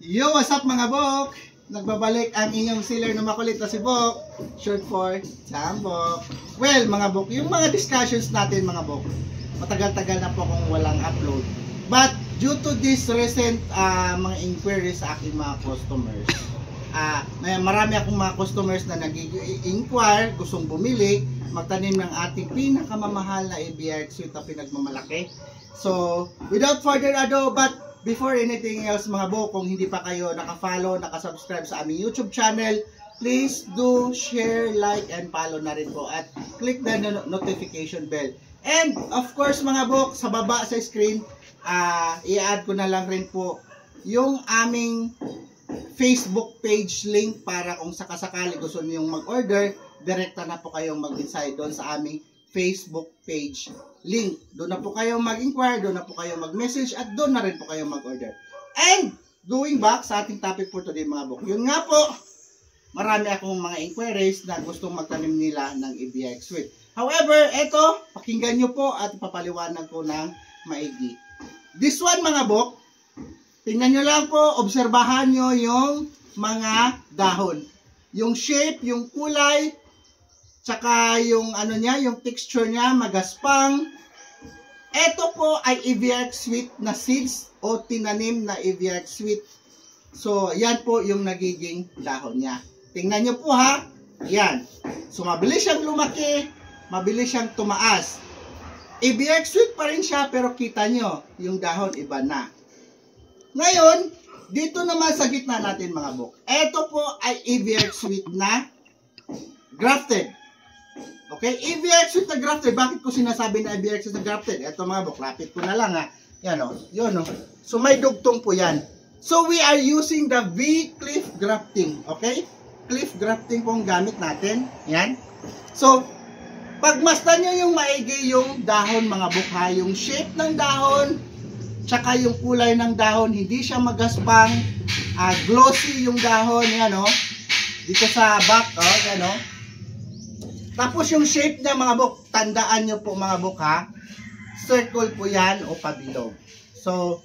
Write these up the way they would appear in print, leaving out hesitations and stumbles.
Yo, what's up mga bok? Nagbabalik ang inyong sealer na makulit na si Bok, short for Jambok. Well, mga bok, yung mga discussions natin mga bok, matagal-tagal na po kung walang upload. But due to this recent mga inquiries sa aking mga customers, marami akong mga customers na nag-inquire, gustong bumili, magtanim ng ating pinakamamahal na ABX suite na pinagmamalaki. So, without further ado, but before anything else mga bok, kung hindi pa kayo naka-follow, naka-subscribe sa aming YouTube channel, please do share, like, and follow na rin po at click the notification bell. And of course mga bok, sa baba sa screen, i-add ko na lang rin po yung aming Facebook page link para kung sakasakali gusto niyong mag-order, direkta na po kayong mag-inside doon sa aming Facebook page link. Doon na po kayo mag-inquire, doon na po kayo mag-message, at doon na rin po kayo mag-order. And going back sa ating topic for today mga bok, yun nga po, marami akong mga inquiries na gustong magtanim nila ng ABX suite. However, eto, pakinggan nyo po at ipapaliwanag ko ng maigi. This one mga bok, tingnan nyo lang po, obserbahan nyo yung mga dahon. Yung shape, yung kulay, tsaka yung ano niya, yung texture niya, magaspang. Ito po ay ABX suite na seeds o tinanim na ABX suite. So, yan po yung nagiging dahon niya. Tingnan nyo po ha. Yan. So, mabilis siyang lumaki, mabilis siyang tumaas. ABX suite pa rin siya, pero kita nyo, yung dahon iba na. Ngayon, dito naman sa gitna natin mga bok. Ito po ay ABX suite na grafted. Okay, ABX suite na grafted. Bakit ko sinasabi na ABX suite na grafted? Ito mga bok, lapit ko na lang ha. Yan o, yun o. So may dugtong po yan. So we are using the V-cliff grafting. Okay? Cliff grafting po ang gamit natin. Yan. So, pagmasdan nyo yung maigi yung dahon mga bok ha. Yung shape ng dahon, tsaka yung kulay ng dahon, hindi siya magaspang. Glossy yung dahon. Yan o. Dito sa back, yan o. Tapos yung shape niya mga bok, tandaan nyo po mga bok ha, circle po yan o pabilog. So,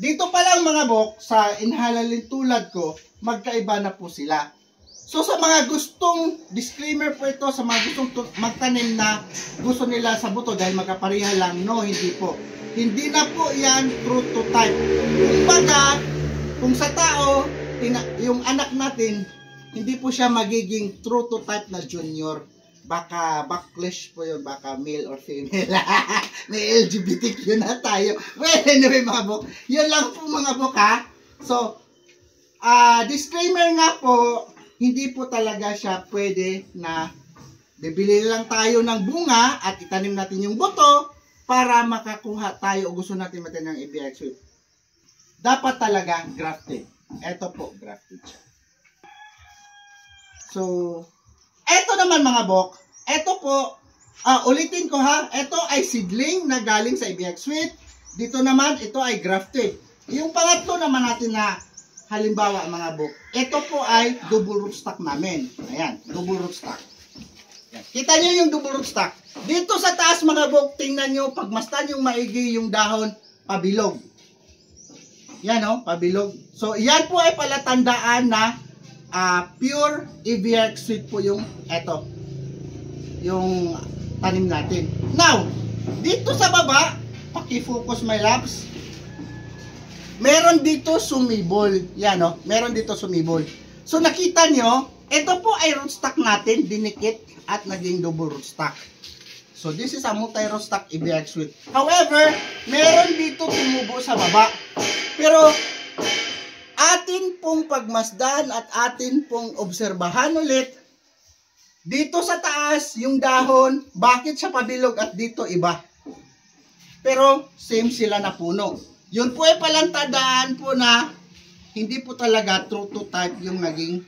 dito pa lang mga bok, sa inhalalin tulad ko, magkaiba na po sila. So, sa mga gustong, disclaimer po ito, sa mga gustong magtanim na gusto nila sa buto dahil magkapareha lang, no, hindi po. Hindi na po yan true to type. Kumbaga, kung sa tao, yung anak natin, hindi po siya magiging true to type na junior. Baka backlash po yun, baka male or female. May LGBTQ na tayo. Well, anyway mga bok, yun lang po mga bok ha. So, disclaimer nga po, hindi po talaga siya pwede na bibili lang tayo ng bunga at itanim natin yung buto para makakuha tayo o gusto natin matanim ng ABX suite. Dapat talaga grafted. Ito po, grafted siya. So, eto naman mga bok, eto po, ulitin ko ha, eto ay seedling na galing sa ABX suite. Dito naman, ito ay grafted. Yung pangatlo naman natin na halimbawa mga bok, ito po ay double rootstock namin. Ayan, double rootstock. Kita nyo yung double rootstock. Dito sa taas mga bok, tingnan nyo, pagmasdan yung maigi yung dahon, pabilog. Yan o, pabilog. So, yan po ay palatandaan na pure ABX suite po yung eto, yung tanim natin. Now, dito sa baba, paki-focus my loves, meron dito sumibol. Yan o, meron dito sumibol. So nakita nyo, ito po ay rootstock natin, dinikit at naging double rootstock. So this is a multi-rootstock ABX suite. However, meron dito tumubo sa baba. Pero atin pong pagmasdan at atin pong obserbahan ulit, dito sa taas, yung dahon, bakit siya pabilog at dito iba? Pero same sila na puno. Yun po ay palantadaan po na hindi po talaga true to type yung naging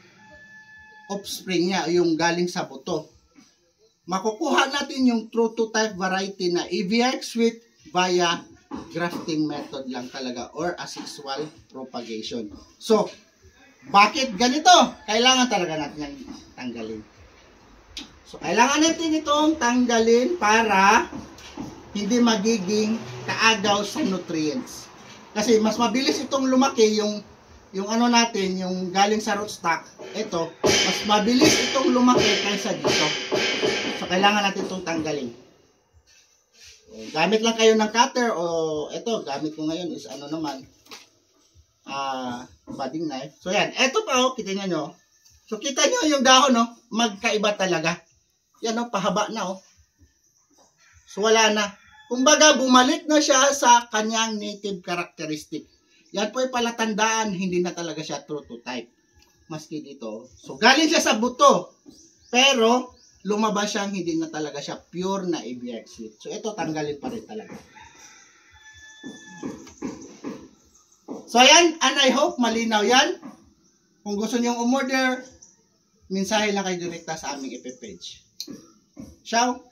offspring niya, yung galing sa buto. Makukuha natin yung true to type variety na ABX suite via grafting method lang talaga or asexual propagation. So, bakit ganito? Kailangan talaga natin yung tanggalin. So, kailangan natin itong tanggalin para hindi magiging kaagaw sa nutrients. Kasi mas mabilis itong lumaki yung yung ano natin, yung galing sa rootstock, ito, mas mabilis itong lumaki kaysa dito. So, kailangan natin itong tanggalin. Gamit lang kayo ng cutter o ito, gamit ko ngayon is ano naman, budding knife. So, yan. Ito pa, oh, kita nyo. So, kita nyo yung dahon, no? Magkaiba talaga. Yan, no? Pahaba na, oh. So, wala na. Kumbaga, bumalik na siya sa kanyang native characteristic. Yan po ay palatandaan, hindi na talaga siya true to type. Maski dito. So, galing siya sa buto. Pero, lumabas siyang hindi na talaga siya pure na ABR sweet. So, ito, tanggalin pa rin talaga. So, ayan. And I hope malinaw yan. Kung gusto niyong umorder, mensahe lang kayo direkta sa aming FB page. Ciao!